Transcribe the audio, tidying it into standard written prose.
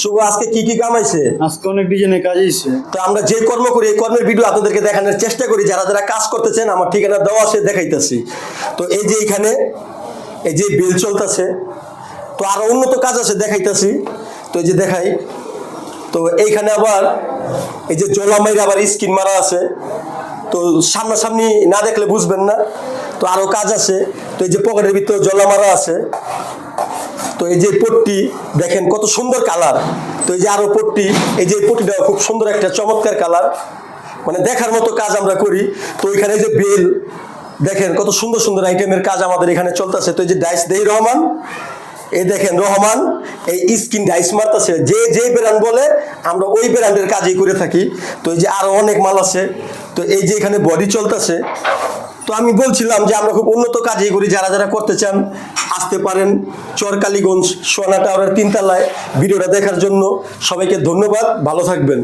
শুভ আজকে কি কি কামাইছে? আজকে অনেক ডিজাইনের কাজ হয়েছে। তো আমরা যে কর্ম করি এই কর্মের ভিডিও আপনাদেরকে দেখানোর চেষ্টা করি। যারা যারা কাজ করতেছেন আমার ঠিকানা দেওয়া আছে, দেখাইতেছি। তো এই যে এখানে এই যে বেল চলতেছে, তো আরো উন্নত কাজ আছে দেখাইতেছি। তো এই যে দেখাই, তো এইখানে আবার এই যে জলামাইর আবার স্কিন মারা আছে। তো সামনাসামনি না দেখলে বুঝবেন না। তো আরো কাজ আছে। তো এই যে পকেটের ভিতরে জলা মারা আছে। তো এই যে পট্টি দেখেন কত সুন্দর কালার। তো এই যে আরো পট্টি, এই যে পট্টিটা খুব সুন্দর একটা চমৎকার কালার, মানে দেখার মতো কাজ আমরা করি। তো এখানে যে বেল দেখেন কত সুন্দর সুন্দর আইটেমের কাজ আমাদের এখানে চলতেছে। তো এই যে ডাইস দেই রহমান, এই দেখেন রহমান এই স্কিন ডাইস মারতেছে। যে যে ব্র্যান্ড বলে আমরা ওই ব্র্যান্ডের কাজই করে থাকি। তো এই যে আরো অনেক মাল আছে। তো এই যে এখানে বডি চলতেছে। তো আমি বলছিলাম যে আমরা খুব উন্নত কাজই করি। যারা যারা করতে চান আসতে পারেন চরকালীগঞ্জ সোনা টাওয়ারের 3 তলায়। ভিডিওটা দেখার জন্য সবাইকে ধন্যবাদ, ভালো থাকবেন।